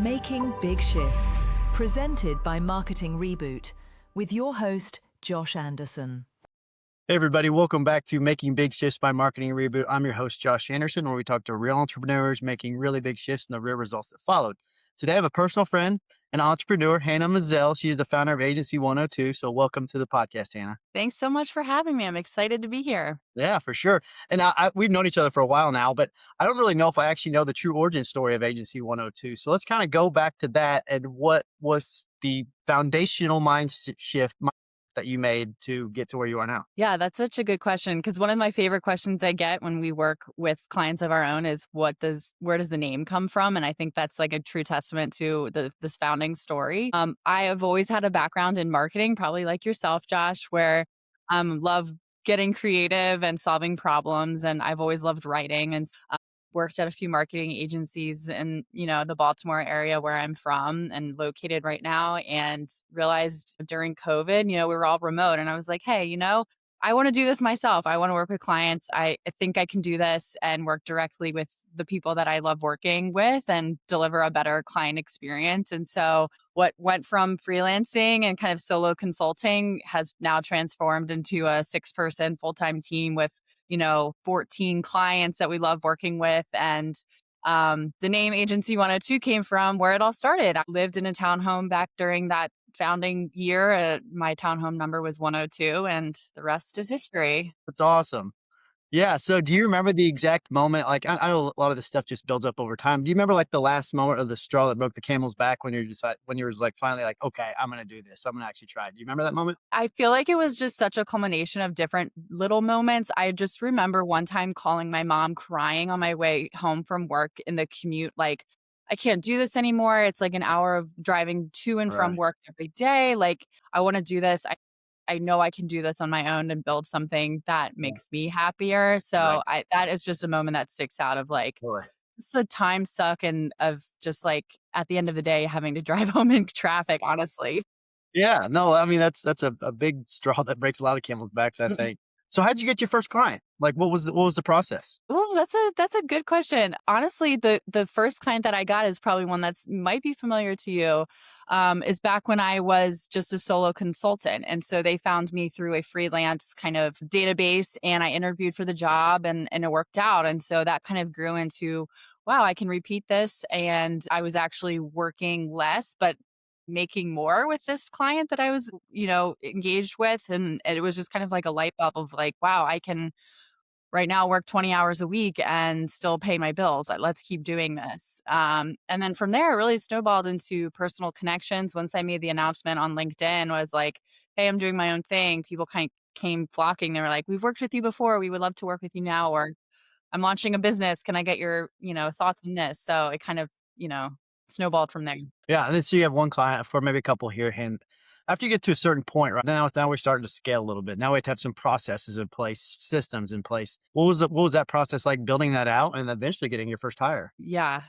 Making Big Shifts, presented by Marketing Reboot, with your host, Josh Anderson. Hey everybody, welcome back to Making Big Shifts by Marketing Reboot. I'm your host, Josh Anderson, where we talk to real entrepreneurs making really big shifts and the real results that followed. Today I have a personal friend, an entrepreneur, Hannah Mizelle. She is the founder of Agency 102. So welcome to the podcast, Hannah. Thanks so much for having me. I'm excited to be here. Yeah, for sure. And we've known each other for a while now, but I don't really know if I actually know the true origin story of Agency 102. So let's kind of go back to that and what was the foundational shift that you made to get to where you are now? Yeah, that's such a good question, because one of my favorite questions I get when we work with clients of our own is where does the name come from? And I think that's like a true testament to this founding story. I have always had a background in marketing, probably like yourself, Josh, where love getting creative and solving problems, and I've always loved writing and worked at a few marketing agencies in, the Baltimore area where I'm from and located right now, and realized during COVID, we were all remote, and I was like, hey, I want to do this myself. I want to work with clients. I think I can do this and work directly with the people that I love working with and deliver a better client experience. And so what went from freelancing and kind of solo consulting has now transformed into a 6-person full-time team with 14 clients that we love working with. And the name Agency 102 came from where it all started. I lived in a townhome back during that founding year. My townhome number was 102, and the rest is history. That's awesome. Yeah. So do you remember the exact moment? Like, I know a lot of this stuff just builds up over time. Do you remember like the last moment of the straw that broke the camel's back when you were like finally like, okay, I'm going to do this. I'm going to actually try it. Do you remember that moment? I feel like it was just such a culmination of different little moments. I just remember one time calling my mom, crying on my way home from work in the commute, like, I can't do this anymore. It's like an hour of driving to and from work every day. Like, I want to do this. I know I can do this on my own and build something that makes me happier. So that is just a moment that sticks out of like, it's the time suck and of just like at the end of the day having to drive home in traffic, honestly. Yeah. No, I mean, that's a big straw that breaks a lot of camel's backs, I think. So how'd you get your first client? Like, what was the process? Oh, that's a good question. Honestly, the first client that I got is probably one that's might be familiar to you. Is back when I was just a solo consultant, and so they found me through a freelance kind of database, and I interviewed for the job, and it worked out, and so that kind of grew into, wow, I can repeat this, and I was actually working less, but making more with this client that I was, engaged with. And it was just kind of like a light bulb of like, wow, I can right now work 20 hours a week and still pay my bills. Like, let's keep doing this. And then from there, it really snowballed into personal connections. Once I made the announcement on LinkedIn, was like, hey, I'm doing my own thing. People kind of came flocking. They were like, we've worked with you before. We would love to work with you now. Or I'm launching a business. Can I get your, thoughts on this? So it kind of, snowballed from there. Yeah. And then so you have one client for maybe a couple here. And after you get to a certain point, right now we're starting to scale a little bit. Now we have to have some processes in place, systems in place. What was that process like, building that out and eventually getting your first hire? Yeah.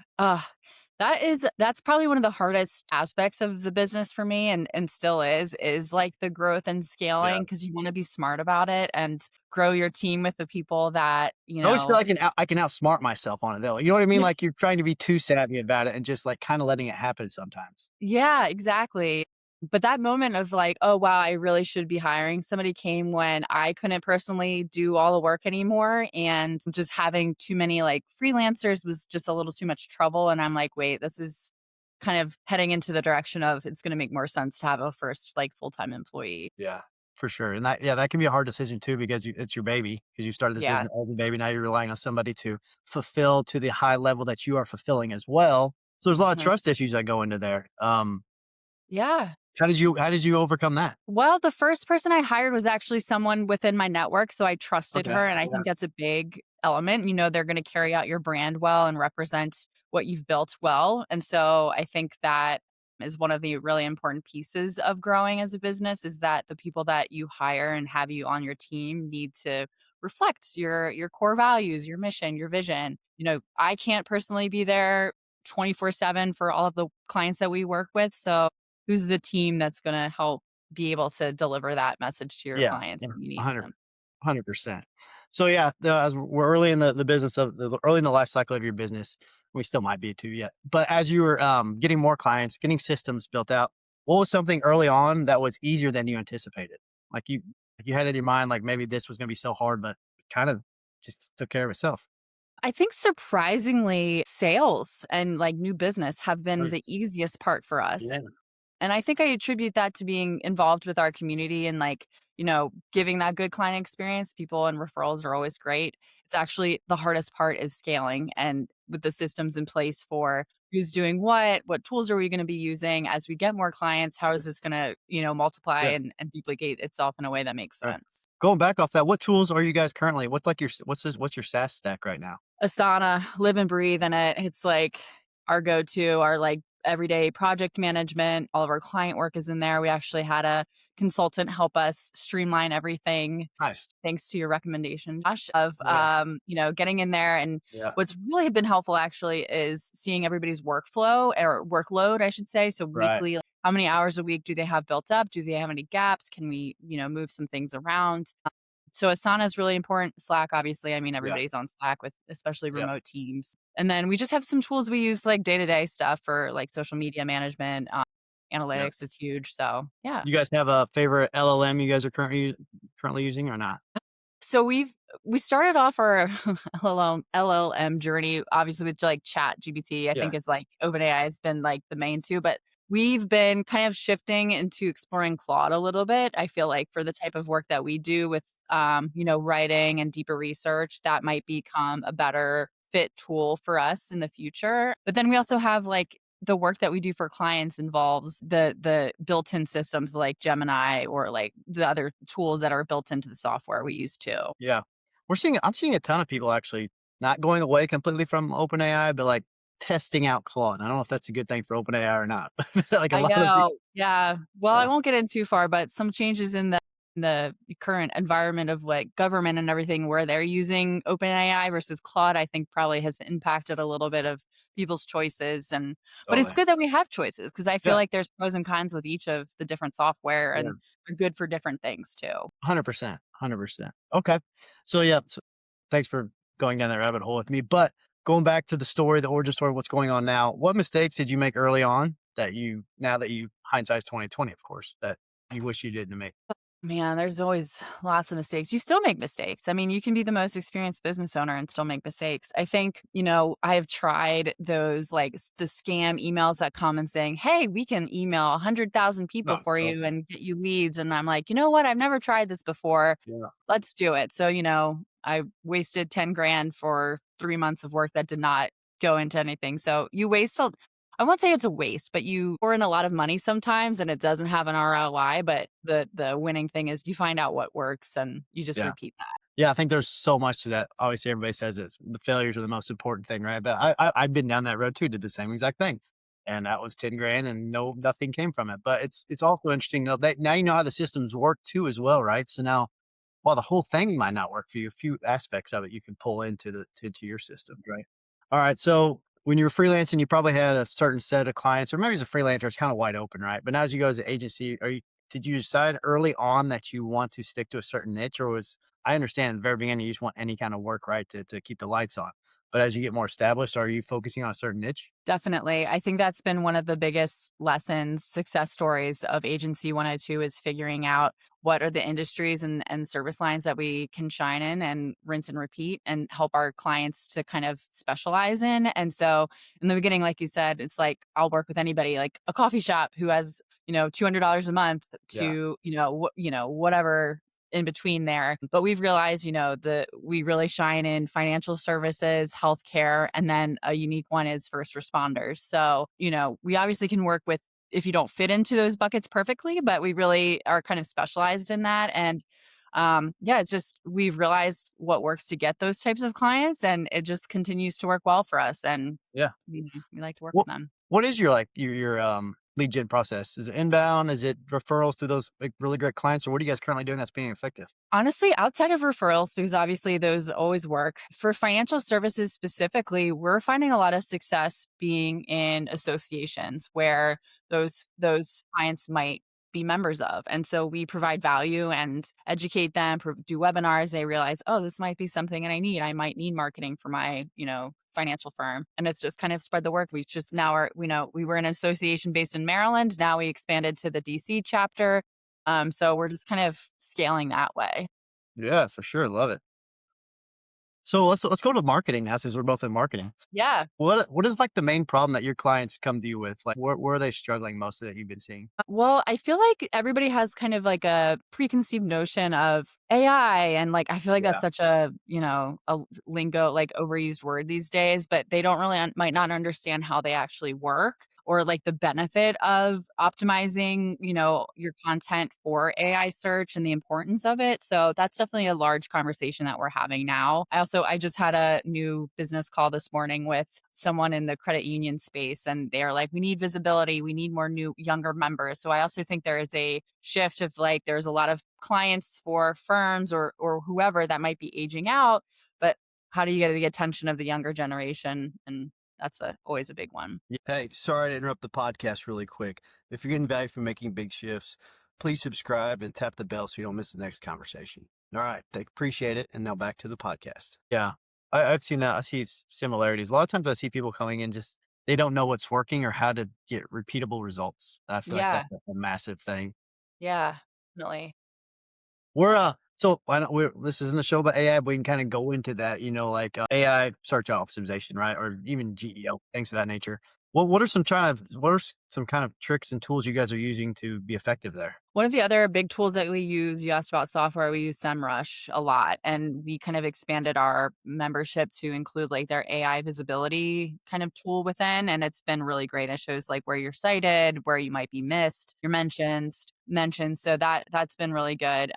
That's probably one of the hardest aspects of the business for me, and still is like the growth and scaling, because you want to be smart about it and grow your team with the people that, I always feel like I can outsmart myself on it though. You know what I mean? Like you're trying to be too savvy about it and just like kind of letting it happen sometimes. Yeah, exactly. But that moment of like, oh, wow, I really should be hiring somebody came when I couldn't personally do all the work anymore. And just having too many like freelancers was just a little too much trouble. And I'm like, wait, this is kind of heading into the direction of it's going to make more sense to have a first like full-time employee. Yeah, for sure. And that can be a hard decision too, because it's your baby, because you started this Yeah. business as a baby. Now you're relying on somebody to fulfill to the high level that you are fulfilling as well. So there's a lot of Mhm. trust issues that go into there. Yeah. How did you overcome that? Well, the first person I hired was actually someone within my network, so I trusted Okay. her, and I think that's a big element. They're going to carry out your brand well and represent what you've built well. And so I think that is one of the really important pieces of growing as a business, is that the people that you hire and have you on your team need to reflect your core values, your mission, your vision. I can't personally be there 24/7 for all of the clients that we work with, so who's the team that's going to help be able to deliver that message to your Yeah, clients when you need 100, them? 100%. So yeah, as we're early in the business early in the life cycle of your business, We still might be too yet. But as you were getting more clients, getting systems built out, what was something early on that was easier than you anticipated? Like you had in your mind, like maybe this was going to be so hard, but kind of just took care of itself. I think surprisingly, sales and like new business have been Right. the easiest part for us. Yeah. And I think I attribute that to being involved with our community and like, giving that good client experience. People and referrals are always great. It's actually the hardest part is scaling and with the systems in place for who's doing what tools are we going to be using as we get more clients, how is this going to, multiply Yeah. and duplicate itself in a way that makes Right. sense. Going back off that, what tools are you guys currently? What's like what's your SaaS stack right now? Asana, live and breathe in it. It's like our go-to, our like everyday project management. All of our client work is in there. We actually had a consultant help us streamline everything Nice. thanks to your recommendation, Josh, of Yeah. getting in there. And Yeah. what's really been helpful actually is seeing everybody's workflow or workload, I should say. So Right. weekly, how many hours a week do they have built up? Do they have any gaps? Can we, move some things around? So Asana is really important. Slack, obviously. I mean, Yeah. everybody's on Slack with especially Yeah. remote teams. And then we just have some tools we use like day to day stuff for like social media management. Yeah. Analytics is huge. So yeah. You guys have a favorite LLM you guys are currently using or not? So we started off our LLM journey obviously with like Chat GPT. I Yeah. think it's like OpenAI has been like the main two, but we've been kind of shifting into exploring Claude a little bit. I feel like for the type of work that we do with writing and deeper research, that might become a better fit tool for us in the future. But then we also have like the work that we do for clients involves the built-in systems like Gemini or like the other tools that are built into the software we use too. Yeah. I'm seeing a ton of people actually not going away completely from OpenAI, but like testing out Claude. I don't know if that's a good thing for OpenAI or not. Like a I lot of people. know. Yeah. Well, I Yeah. won't get in too far, but some changes in the current environment of like government and everything where they're using OpenAI versus Claude, I think probably has impacted a little bit of people's choices. But it's Totally. good that we have choices because I feel Yeah. like there's pros and cons with each of the different software Yeah. and they're good for different things too. 100%. 100%. Okay. So yeah. So thanks for going down that rabbit hole with me. But going back to the story, the origin story, what's going on now? What mistakes did you make early on that now that you hindsight's 2020, of course, that you wish you didn't make? Man, there's always lots of mistakes. You still make mistakes. I mean, you can be the most experienced business owner and still make mistakes. I think, I have tried those like the scam emails that come and saying, "Hey, we can email 100,000 people No. for So you and get you leads." And I'm like, "You know what? I've never tried this before. yeah. Let's do it." So, I wasted 10 grand for 3 months of work that did not go into anything. So, I won't say it's a waste, but you pour in a lot of money sometimes and it doesn't have an ROI, but the winning thing is you find out what works and you just Yeah. repeat that. Yeah, I think there's so much to that. Obviously, everybody says it's the failures are the most important thing, right? But I've been down that road too, did the same exact thing, and that was 10 grand, and nothing came from it. But it's also interesting though that now you know how the systems work too as well, right? So now, while the whole thing might not work for you, a few aspects of it you can pull into your systems, right? All right. So when you were freelancing, you probably had a certain set of clients, or maybe as a freelancer, it's kind of wide open, right? But now as you go as an agency, did you decide early on that you want to stick to a certain niche, or was I understand at the very beginning you just want any kind of work, right, to keep the lights on. But as you get more established, are you focusing on a certain niche? Definitely. I think that's been one of the biggest lessons, success stories of Agency 102 is figuring out what are the industries and service lines that we can shine in and rinse and repeat and help our clients to kind of specialize in. And so in the beginning, like you said, it's like I'll work with anybody, like a coffee shop who has, $200 a month Yeah. to, whatever in between there. But we've realized, we really shine in financial services, healthcare, and then a unique one is first responders. So, we obviously can work with if you don't fit into those buckets perfectly, but we really are kind of specialized in that. And yeah, it's just we've realized what works to get those types of clients, and it just continues to work well for us. And Yeah. we like to work with What them. what is your lead gen process? Is it inbound? Is it referrals to those like really great clients, or what are you guys currently doing that's being effective? Honestly, outside of referrals, because obviously those always work, for financial services specifically, we're finding a lot of success being in associations where those clients might be members of. And so we provide value and educate them, do webinars. They realize, oh, this might be something that I need. I might need marketing for my, financial firm. And it's just kind of spread the work. We just now are, we were an association based in Maryland. Now we expanded to the DC chapter. So we're just kind of scaling that way. Yeah, for sure. Love it. So let's go to marketing now, since we're both in marketing. Yeah. What is like the main problem that your clients come to you with? Like, where are they struggling most that you've been seeing? Well, I feel like everybody has kind of like a preconceived notion of AI. And like, I feel like Yeah, that's such a lingo, like overused word these days, but they don't really, might not understand how they actually work or like the benefit of optimizing, your content for AI search and the importance of it. So that's definitely a large conversation that we're having now. I just had a new business call this morning with someone in the credit union space, and they're like, we need visibility. We need more new, younger members. So I also think there is a shift of like, there's a lot of clients for firms or whoever that might be aging out, but how do you get the attention of the younger generation? And that's always a big one. yeah. Hey, sorry to interrupt the podcast really quick. If you're getting value from making big shifts, please subscribe and tap the bell so you don't miss the next conversation. All right, appreciate it. And now back to the podcast. Yeah, I've seen that. I see similarities. A lot of times I see people coming in just they don't know what's working or how to get repeatable results. I feel like Yeah. that's a massive thing. Yeah. Definitely. So why don't this isn't a show about AI, but we can kind of go into that, like AI search optimization, right? Or even GEO, things of that nature. What are some kind of tricks and tools you guys are using to be effective there? One of the other big tools that we use, you asked about software, we use SEMrush a lot. And we kind of expanded our membership to include like their AI visibility kind of tool within. And it's been really great. It shows like where you're cited, where you might be missed, your mentions. So that's been really good.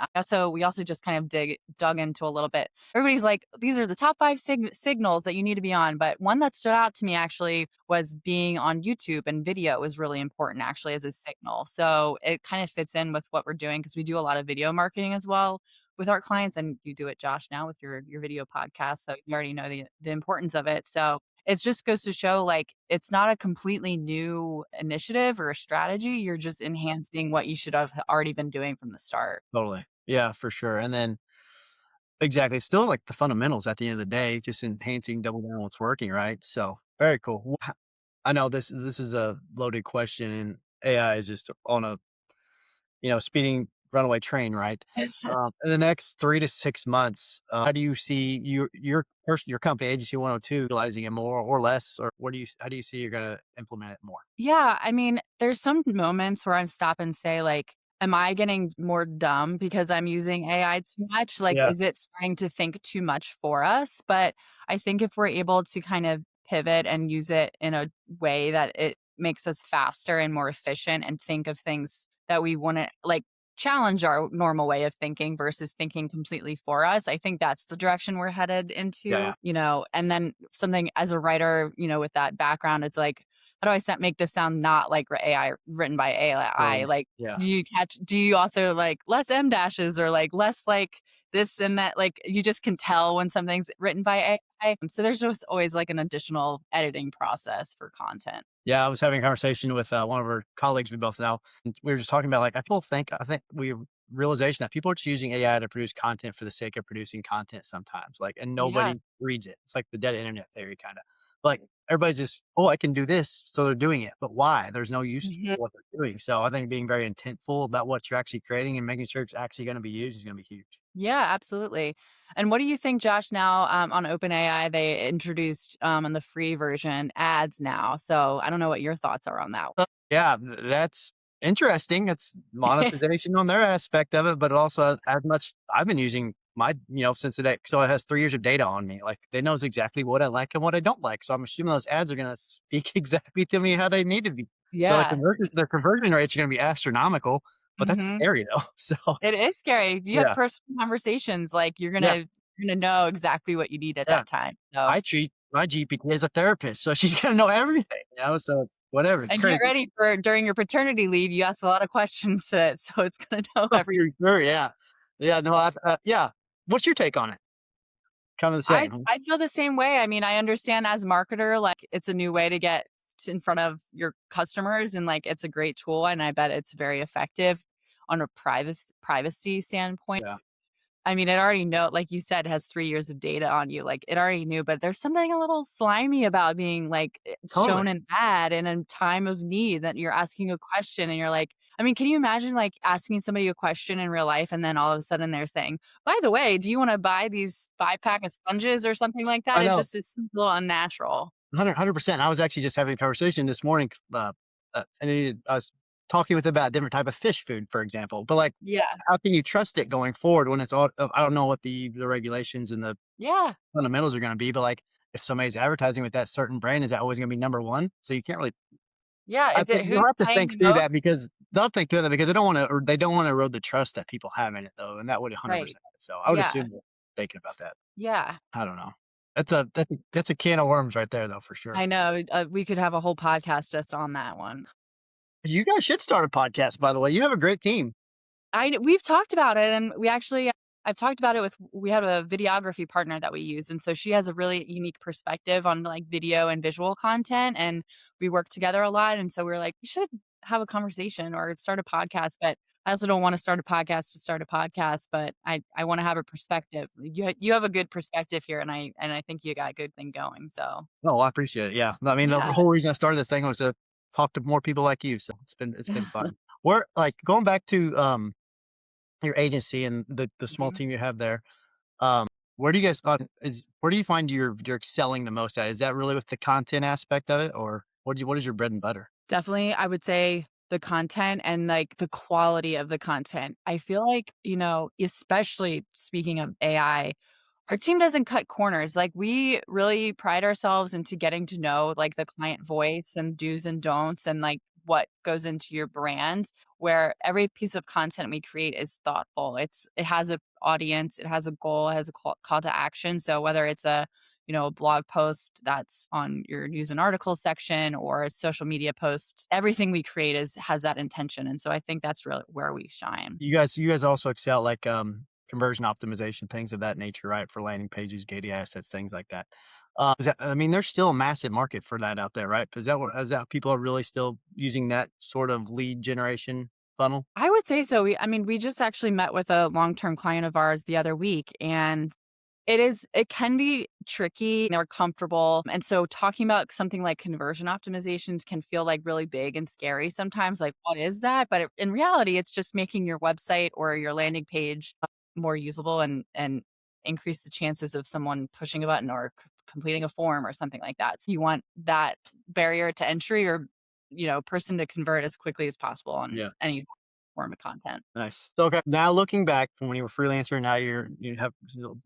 We also just kind of dug into a little bit. Everybody's like, these are the top 5 signals that you need to be on. But one that stood out to me actually was being on YouTube, and video was really important actually as a signal. So it kind of fits in with what we're doing because we do a lot of video marketing as well with our clients, and you do it, Josh, now with your video podcast. So you already know the importance of it. So it just goes to show like it's not a completely new initiative or a strategy. You're just enhancing what you should have already been doing from the start. Totally. Yeah, for sure. And then exactly, it's still like the fundamentals at the end of the day, just enhancing, double down on what's working, right? So very cool. I know this is a loaded question, and AI is just on a speeding runaway train, right? In the next 3 to 6 months, how do you see your company Agency 102 utilizing it more or less, or how do you see you're going to implement it more? Yeah, I mean, there's some moments where I stop and say, like, am I getting more dumb because I'm using AI too much? Like, Yeah, is it starting to think too much for us? But I think if we're able to kind of pivot and use it in a way that it makes us faster and more efficient and think of things that we wouldn't like challenge our normal way of thinking versus thinking completely for us. I think that's the direction we're headed into, yeah, and then something as a writer, with that background, it's like, how do I make this sound not like AI written by AI? totally. Like, Yeah, do you also like less M dashes or like less like this and that? Like, you just can tell when something's written by AI. So there's just always like an additional editing process for content. yeah. I was having a conversation with one of our colleagues we both know, and we were just talking about like I think we have realization that people are just using AI to produce content for the sake of producing content sometimes, like, and Yeah. nobody reads it. It's like the dead internet theory, kind of. Like everybody's just, oh, I can do this, so they're doing it, but why? There's no use Mhm. for what they're doing. So I think being very intentful about what you're actually creating and making sure it's actually going to be used is going to be huge. Yeah, absolutely. And what do you think, Josh? Now on OpenAI, they introduced on the free version ads now. So I don't know what your thoughts are on that. Yeah, that's interesting. It's monetization on their aspect of it, but also as much I've been using my, since the day, so it has 3 years of data on me. Like they knows exactly what I like and what I don't like. So I'm assuming those ads are going to speak exactly to me how they need to be. So Yeah. the conversion rates are going to be astronomical, but that's Hmm. scary though. So It is scary. You have yeah, personal conversations, like yeah, you're gonna know exactly what you need at yeah. that time. So I treat my GPT as a therapist, so she's going to know everything, so it's whatever. It's and get crazy. ready for during your paternity leave, you ask a lot of questions to it, so it's gonna know For every sure. Yeah. Yeah. No, yeah. What's your take on it? Kind of the I same. I feel the same way. I mean, I understand as a marketer, like it's a new way to get in front of your customers. And like, it's a great tool. And I bet it's very effective on a privacy standpoint. Yeah. I mean, it already like you said, has 3 years of data on you. Like it already knew, but there's something a little slimy about being like Totally. shown an ad in a time of need that you're asking a question and you're like, I mean, can you imagine like asking somebody a question in real life and then all of a sudden they're saying, by the way, do you want to buy these 5-pack of sponges or something like that? I know. It seems a little unnatural. 100%. I was actually just having a conversation this morning. I was talking with about a different type of fish food, for example. But like, Yeah. how can you trust it going forward when it's all? I don't know what the regulations and the Yeah. fundamentals are going to be, but like, if somebody's advertising with that certain brand, is that always going to be number one? So you can't really. Yeah. I Is it think you'll who's have to paying think the through most? that because they'll think through that because they don't want to, or they don't want to erode the trust that people have in it, though, and that would Right. 100%. So I would Yeah. assume they're thinking about that. Yeah. I don't know. That's a can of worms right there, though, for sure. I know. We could have a whole podcast just on that one. You guys should start a podcast, by the way. You have a great team. We've talked about it, and I've talked about it we have a videography partner that we use, and so she has a really unique perspective on like video and visual content, and we work together a lot. And so we're like, we should have a conversation or start a podcast. But I also don't want to start a podcast to start a podcast, but I want to have a perspective. You have a good perspective here, and I think you got a good thing going. So Oh, I appreciate it. Yeah. I mean, the yeah. whole reason I started this thing was to talk to more people like you. So it's been fun. We're like going back to your agency and the small Mhm. team you have there. Um, where do you guys where do you find you're excelling the most at? Is that really with the content aspect of it, or what is your bread and butter? Definitely, I would say the content and like the quality of the content. I feel like, especially speaking of AI, our team doesn't cut corners. Like we really pride ourselves into getting to know like the client voice and do's and don'ts and like what goes into your brand, where every piece of content we create is thoughtful. It has a audience, it has a goal, it has a call to action. So whether it's a blog post that's on your news and articles section or a social media post, everything we create has that intention. And so I think that's really where we shine. You guys also excel like conversion optimization, things of that nature, right? For landing pages, gated assets, things like that. I mean, there's still a massive market for that out there, right? Is that people are really still using that sort of lead generation funnel? I would say so. We just actually met with a long-term client of ours the other week, and it can be tricky. They're comfortable. And so talking about something like conversion optimizations can feel like really big and scary sometimes. Like, what is that? But in reality, it's just making your website or your landing page more usable and increase the chances of someone pushing a button or completing a form or something like that. So you want that barrier to entry or, person to convert as quickly as possible on Yeah. any form of content. Nice. So, okay. Now looking back from when you were a freelancer, now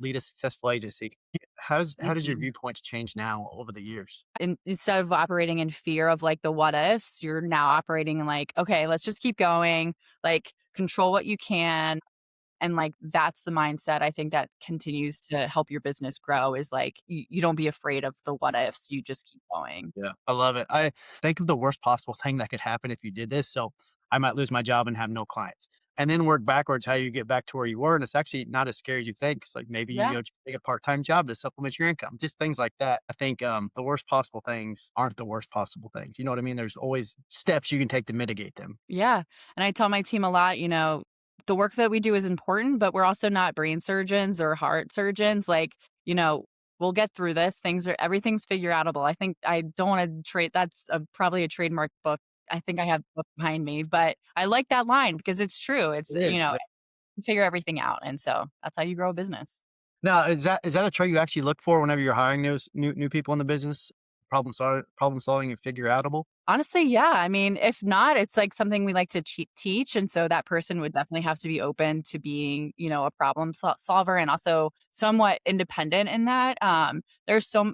lead a successful agency. How does your Mhm. viewpoints change now over the years? Instead of operating in fear of like the what ifs, you're now operating in like, okay, let's just keep going, like control what you can. And like that's the mindset I think that continues to help your business grow is like you don't be afraid of the what ifs, you just keep going. Yeah, I love it. I think of the worst possible thing that could happen if you did this. So I might lose my job and have no clients. And then work backwards how you get back to where you were. And it's actually not as scary as you think. It's like maybe you Yeah. go just take a part-time job to supplement your income, just things like that. I think the worst possible things aren't the worst possible things. You know what I mean? There's always steps you can take to mitigate them. Yeah. And I tell my team a lot, the work that we do is important, but we're also not brain surgeons or heart surgeons. Like, you know, we'll get through this. Everything's figure outable. I think I don't want to trade. That's probably a trademark book. I think I have the book behind me, but I like that line because it's true. It's, It is. Yeah. figure everything out. And so that's how you grow a business. Now, is that a trait you actually look for whenever you're hiring those new people in the business? Problem solving and figure outable. Honestly, yeah. I mean, if not, it's like something we like to teach. And so that person would definitely have to be open to being, a problem solver and also somewhat independent in that.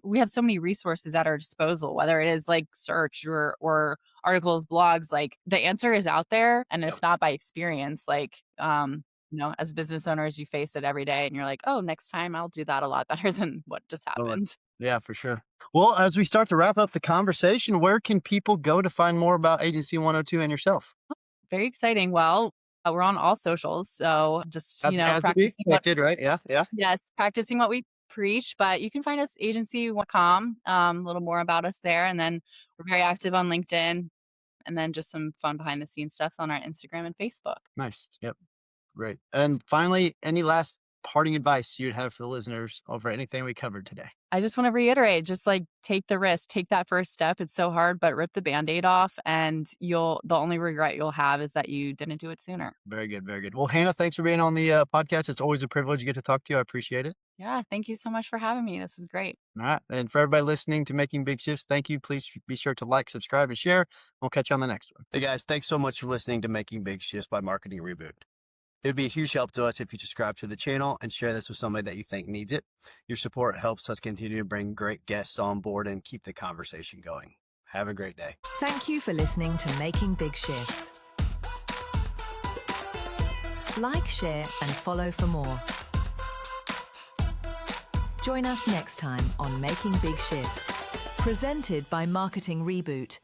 We have so many resources at our disposal, whether it is like search or articles, blogs, like the answer is out there. And if not by experience, like, as business owners, you face it every day and you're like, oh, next time I'll do that a lot better than what just Totally. happened. Yeah, for sure. Well, as we start to wrap up the conversation, where can people go to find more about Agency 102 and yourself? Very exciting. Well, we're on all socials. So just, As to be practicing expected, right? Yeah, yeah. practicing what we preach, but you can find us agency.com, a little more about us there. And then we're very active on LinkedIn, and then just some fun behind the scenes stuff on our Instagram and Facebook. Nice. Yep. Great. And finally, any last parting advice you'd have for the listeners over anything we covered today? I just want to reiterate, just like take the risk, take that first step. It's so hard, but rip the Band-Aid off, and the only regret you'll have is that you didn't do it sooner. Very good. Very good. Well, Hannah, thanks for being on the podcast. It's always a privilege to get to talk to you. I appreciate it. Yeah. Thank you so much for having me. This is great. All right. And for everybody listening to Making Big Shifts, thank you. Please be sure to like, subscribe, and share. We'll catch you on the next one. Hey, guys, thanks so much for listening to Making Big Shifts by Marketing Reboot. It would be a huge help to us if you subscribe to the channel and share this with somebody that you think needs it. Your support helps us continue to bring great guests on board and keep the conversation going. Have a great day. Thank you for listening to Making Big Shifts. Like, share, and follow for more. Join us next time on Making Big Shifts, presented by Marketing Reboot,